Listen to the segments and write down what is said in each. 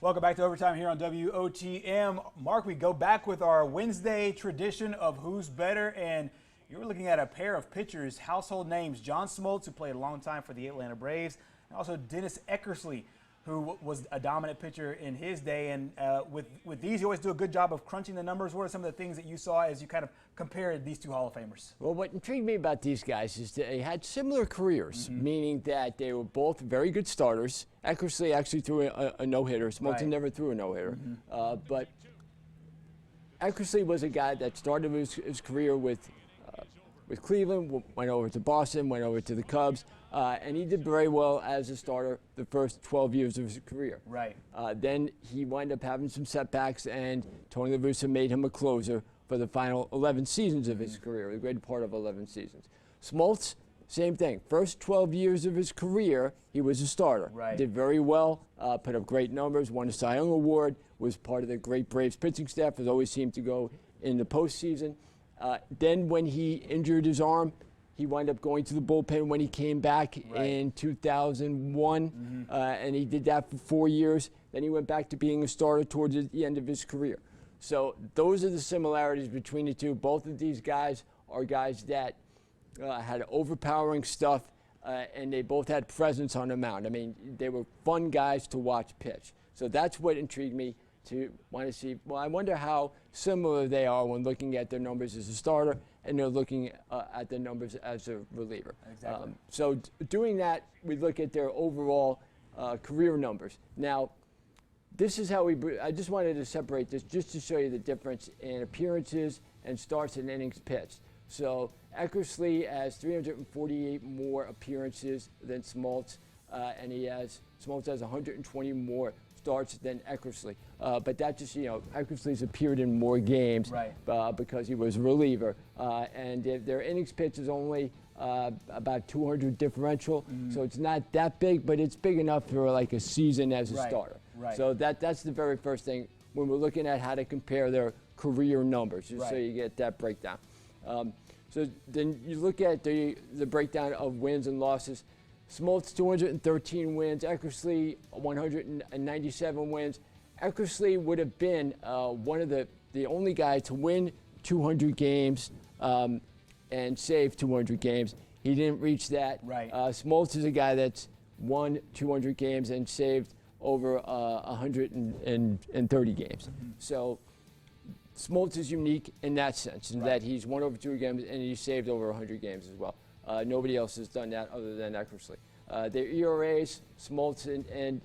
Welcome back to Overtime here on WOTM. Mark, we go back with our Wednesday tradition of Who's Better, and you're looking at a pair of pitchers, household names, John Smoltz, who played a long time for the Atlanta Braves, and also Dennis Eckersley, who was a dominant pitcher in his day. And with these, you always do a good job of crunching the numbers. What are some of the things that you saw as you kind of compared these two Hall of Famers? Well, what intrigued me about these guys is that they had similar careers, meaning that they were both very good starters. Eckersley actually threw a no-hitter. Smoltz never threw a no-hitter. But Eckersley was a guy that started his career with Cleveland, went over to Boston, went over to the Cubs, and he did very well as a starter the first 12 years of his career. Then he wound up having some setbacks, and Tony La Russa made him a closer for the final 11 seasons of his career, the greater part of 11 seasons. Smoltz, same thing. First 12 years of his career, he was a starter. Did very well, put up great numbers, won a Cy Young Award, was part of the great Braves pitching staff, has always seemed to go in the postseason. Then when he injured his arm, he wound up going to the bullpen when he came back in 2001, and he did that for 4 years. Then he went back to being a starter towards the end of his career. So those are the similarities between the two. Both of these guys are guys that had overpowering stuff, and they both had presence on the mound. I mean, they were fun guys to watch pitch. So that's what intrigued me to want to see. Well, I wonder how similar they are when looking at their numbers as a starter and they're looking at their numbers as a reliever. So doing that, we look at their overall career numbers. Now, this is how I just wanted to separate this just to show you the difference in appearances and starts and innings pitched. So Eckersley has 348 more appearances than Smoltz, and Smoltz has 120 more starts than Eckersley. But that just, Eckersley's appeared in more games because he was a reliever. And their innings pitch is only about 200 differential, so it's not that big, but it's big enough for like a season as a starter. So that's the very first thing when we're looking at how to compare their career numbers, just so you get that breakdown. So then you look at the breakdown of wins and losses. Smoltz 213 wins, Eckersley 197 wins. Eckersley would have been one of the only guy to win 200 games and save 200 games. He didn't reach that. Smoltz is a guy that's won 200 games and saved over 130 games. So Smoltz is unique in that sense, in that he's won over 200 games and he's saved over 100 games as well. Nobody else has done that other than Eckersley. Their ERAs, Smoltz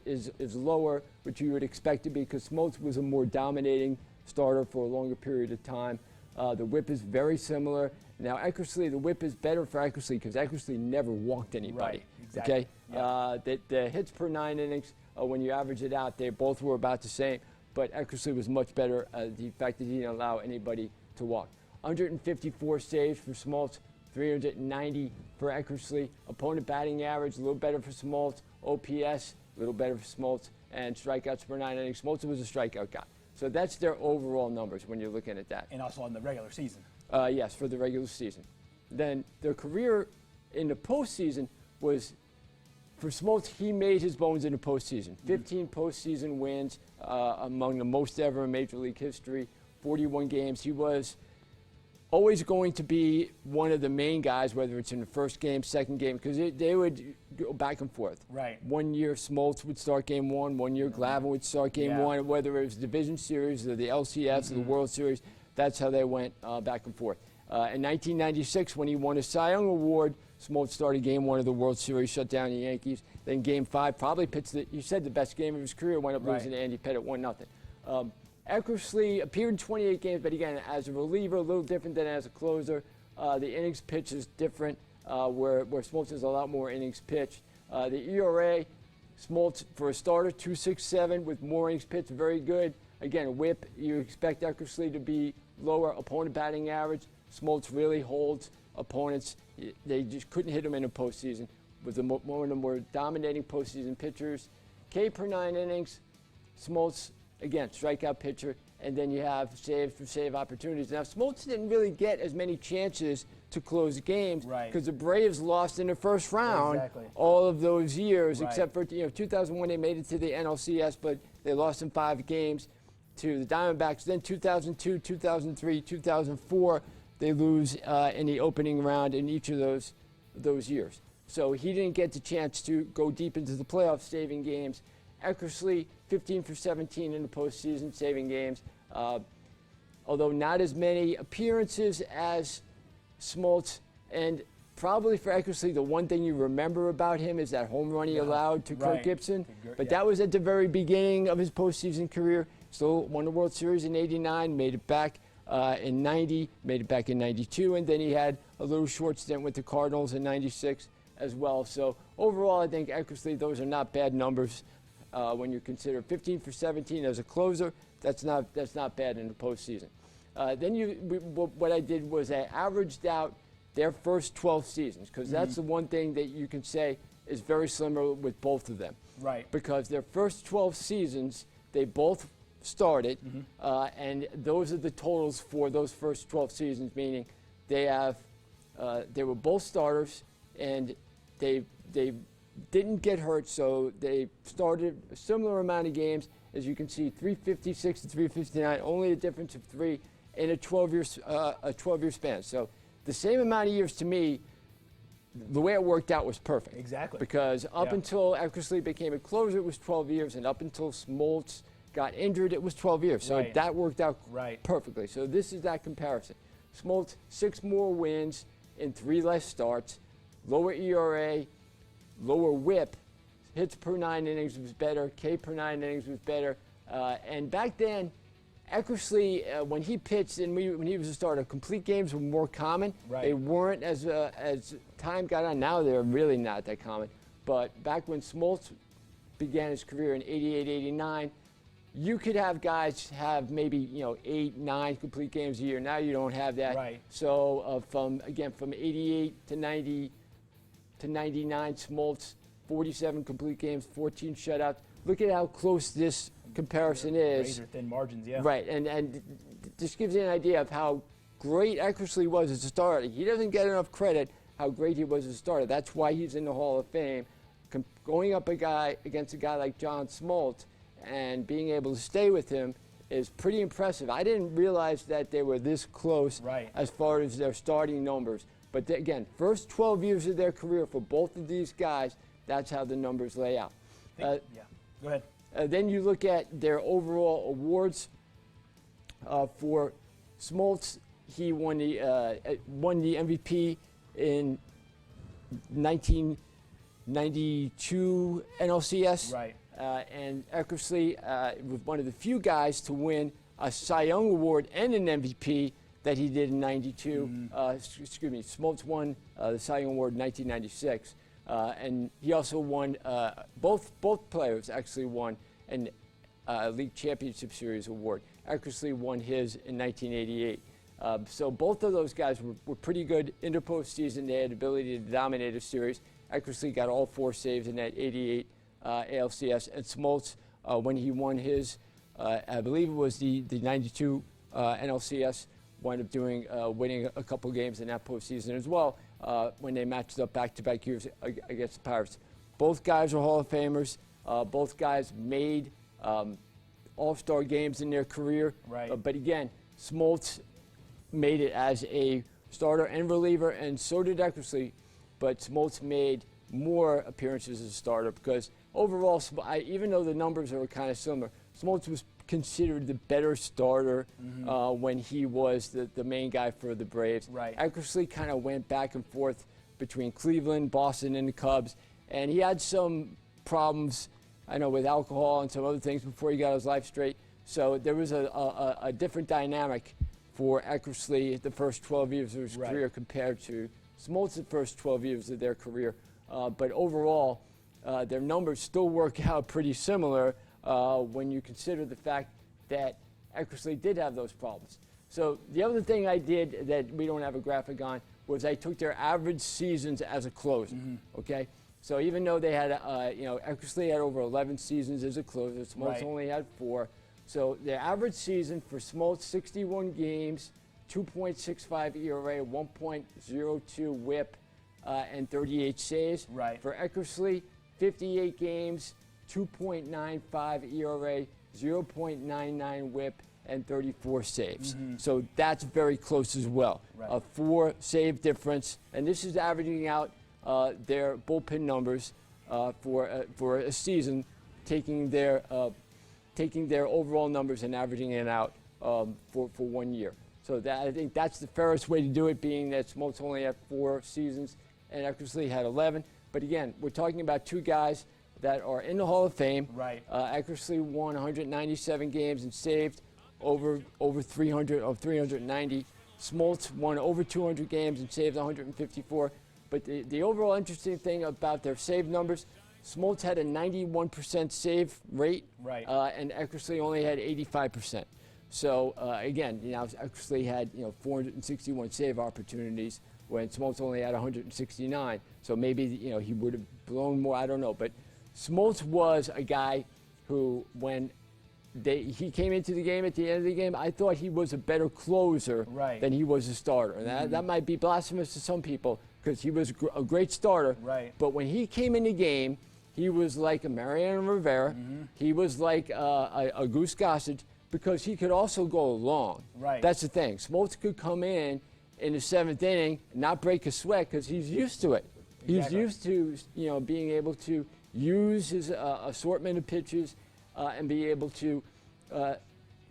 is lower, which you would expect to be because Smoltz was a more dominating starter for a longer period of time. The whip is very similar. Now Eckersley, the whip is better for Eckersley because Eckersley never walked anybody. Okay, the hits per 9 innings, when you average it out, they both were about the same. But Eckersley was much better. The fact that he didn't allow anybody to walk. 154 saves for Smoltz. 390 for Eckersley. Opponent batting average, a little better for Smoltz. OPS, a little better for Smoltz. And strikeouts per 9 innings. Smoltz was a strikeout guy. So that's their overall numbers when you're looking at that. And also in the regular season. Yes, for the regular season. Then their career in the postseason was, for Smoltz, he made his bones in the postseason. 15 postseason wins, among the most ever in Major League history. 41 games. He was always going to be one of the main guys, whether it's in the first game, second game, because they would go back and forth. 1 year Smoltz would start game 1, 1 year Glavine would start game 1, whether it was Division Series or the LCS or the World Series, that's how they went back and forth. In 1996, when he won a Cy Young Award, Smoltz started game 1 of the World Series, shut down the Yankees. Then game 5, probably pitched the best game of his career, wound up losing to Andy Pettitte 1-0. Eckersley appeared in 28 games, but again, as a reliever, a little different than as a closer. The innings pitch is different, where Smoltz has a lot more innings pitched. The ERA, Smoltz for a starter, 2.67 with more innings pitched, very good. Again, whip, you expect Eckersley to be lower. Opponent batting average, Smoltz really holds opponents. They just couldn't hit him in the postseason. Was one of the more dominating postseason pitchers. K per 9 innings, Smoltz, again, strikeout pitcher. and then you have save for save opportunities. Now, Smoltz didn't really get as many chances to close games because the Braves lost in the first round all of those years, except for 2001 they made it to the NLCS, but they lost in 5 games to the Diamondbacks. Then 2002, 2003, 2004, they lose in the opening round in each of those years. So he didn't get the chance to go deep into the playoffs saving games. Eckersley, 15 for 17 in the postseason saving games. Although not as many appearances as Smoltz, and probably for Eckersley, the one thing you remember about him is that home run he allowed to Kirk Gibson. But that was at the very beginning of his postseason career. Still won the World Series in '89, made it back in '90, made it back in '92, and then he had a little short stint with the Cardinals in '96 as well. So overall, I think Eckersley, those are not bad numbers when you consider 15 for 17 as a closer. That's not bad in the postseason. Then what I did was I averaged out their first 12 seasons, because that's the one thing that you can say is very similar with both of them. Right. Because their first 12 seasons, they both started, and those are the totals for those first 12 seasons, meaning they were both starters, and they didn't get hurt, so they started a similar amount of games. As you can see, 356 to 359, only a difference of 3 in a 12-year span. So the same amount of years, to me, the way it worked out was perfect. Exactly. Because up until Eckersley became a closer, it was 12 years, and up until Smoltz got injured, it was 12 years. So that worked out perfectly. So this is that comparison. Smoltz, 6 more wins in 3 less starts, lower ERA, lower WHIP, hits per 9 innings was better, K per 9 innings was better. And back then, Eckersley, when he pitched and when he was a starter, complete games were more common. They weren't as time got on. Now they're really not that common. But back when Smoltz began his career in '88, '89, you could have guys have maybe 8, 9 complete games a year. Now you don't have that. So from '88 to '90 to '99, Smoltz, 47 complete games, 14 shutouts. Look at how close this comparison is. Razor-thin margins, and this gives you an idea of how great Eckersley was as a starter. He doesn't get enough credit how great he was as a starter. That's why he's in the Hall of Fame. Going up against a guy like John Smoltz and being able to stay with him is pretty impressive. I didn't realize that they were this close as far as their starting numbers. But again, first 12 years of their career for both of these guys, that's how the numbers lay out. Go ahead. Then you look at their overall awards. For Smoltz, he won the MVP in 1992 NLCS. And Eckersley was one of the few guys to win a Cy Young Award and an MVP that he did in '92. Smoltz won the Cy Young Award in 1996. And he also won, both players actually won an League Championship Series award. Eckersley won his in 1988. So both of those guys were pretty good in the postseason. They had the ability to dominate a series. Eckersley got all 4 saves in that '88 ALCS. And Smoltz, when he won his, I believe it was the '92 NLCS, wound up winning a couple games in that postseason as well. When they matched up back-to-back years against the Pirates. Both guys are Hall of Famers. Both guys made all-star games in their career. But again, Smoltz made it as a starter and reliever, and so did Eckersley. But Smoltz made more appearances as a starter because overall, even though the numbers are kind of similar, Smoltz was considered the better starter when he was the main guy for the Braves. Eckersley kind of went back and forth between Cleveland, Boston, and the Cubs, and he had some problems, I know, with alcohol and some other things before he got his life straight. So there was a different dynamic for Eckersley the first 12 years of his career compared to Smoltz the first 12 years of their career. But overall, their numbers still work out pretty similar when you consider the fact that Eckersley did have those problems. So the other thing I did that we don't have a graphic on was I took their average seasons as a closer. Okay, so even though they had, Eckersley had over 11 seasons as a closer, Smoltz only had 4. So the average season for Smoltz, 61 games, 2.65 ERA, 1.02 WHIP, and 38 saves. Right. For Eckersley, 58 games, 2.95 ERA, 0.99 WHIP, and 34 saves. So that's very close as well. Right. A 4 save difference, and this is averaging out their bullpen numbers for a season, taking their overall numbers and averaging it out for 1 year. So I think that's the fairest way to do it, being that Smoltz only had 4 seasons and Eckersley had 11. But again, we're talking about 2 guys that are in the Hall of Fame. Right. Eckersley won 197 games and saved over 300 of 390. Smoltz won over 200 games and saved 154. But the overall interesting thing about their save numbers, Smoltz had a 91% save rate, right. And Eckersley only had 85%. So again, Eckersley had 461 save opportunities when Smoltz only had 169. So maybe he would have blown more. I don't know. But Smoltz was a guy who, when he came into the game at the end of the game, I thought he was a better closer than he was a starter. And that might be blasphemous to some people because he was a great starter. Right. But when he came in the game, he was like a Mariano Rivera. He was like a Goose Gossage because he could also go long. Right. That's the thing. Smoltz could come in the 7th inning, not break a sweat because he's used to it. He's used to being able to use his assortment of pitches and be able to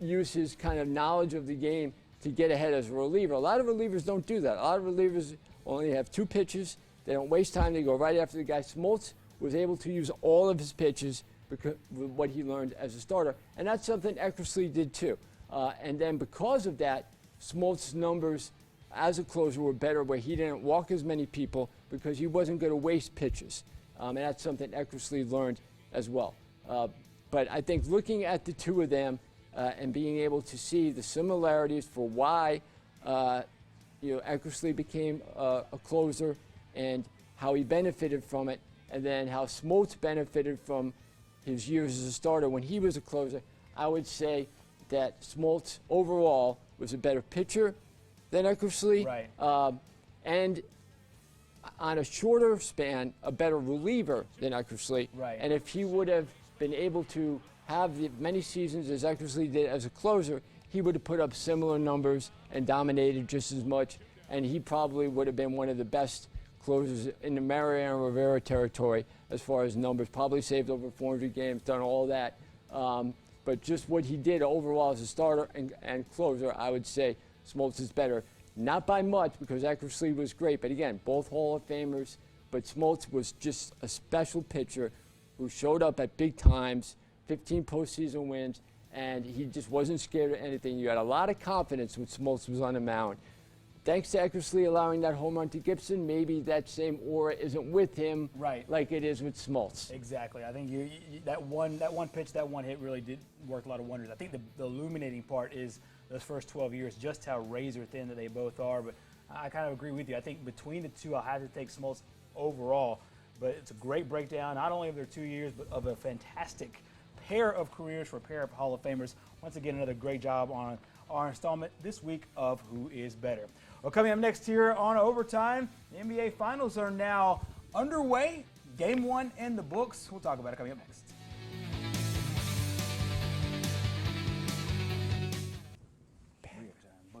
use his kind of knowledge of the game to get ahead as a reliever. A lot of relievers don't do that. A lot of relievers only have 2 pitches. They don't waste time. They go right after the guy. Smoltz was able to use all of his pitches because with what he learned as a starter, and that's something Eckersley did too. And then because of that, Smoltz's numbers as a closer were better, where he didn't walk as many people because he wasn't going to waste pitches, and that's something Eckersley learned as well. But I think looking at the 2 of them and being able to see the similarities for why Eckersley became a closer and how he benefited from it, and then how Smoltz benefited from his years as a starter when he was a closer, I would say that Smoltz overall was a better pitcher than Eckersley, and on a shorter span, a better reliever than Eckersley. Right. And if he would have been able to have the many seasons as Eckersley did as a closer, he would have put up similar numbers and dominated just as much, and he probably would have been one of the best closers in the Mariano Rivera territory as far as numbers. Probably saved over 400 games, done all that. But just what he did overall as a starter and closer, I would say Smoltz is better. Not by much, because Eckersley was great, but again, both Hall of Famers. But Smoltz was just a special pitcher who showed up at big times, 15 postseason wins, and he just wasn't scared of anything. You had a lot of confidence when Smoltz was on the mound. Thanks to Eckersley allowing that home run to Gibson, maybe that same aura isn't with him like it is with Smoltz. Exactly. I think that one pitch, that one hit really did work a lot of wonders. I think the illuminating part is those first 12 years, just how razor thin that they both are. But I kind of agree with you. I think between the 2, I'll have to take Smoltz overall. But it's a great breakdown, not only of their 2 years, but of a fantastic pair of careers for a pair of Hall of Famers. Once again, another great job on our installment this week of Who is Better. Well, coming up next here on Overtime, the NBA Finals are now underway. Game 1 in the books. We'll talk about it coming up next.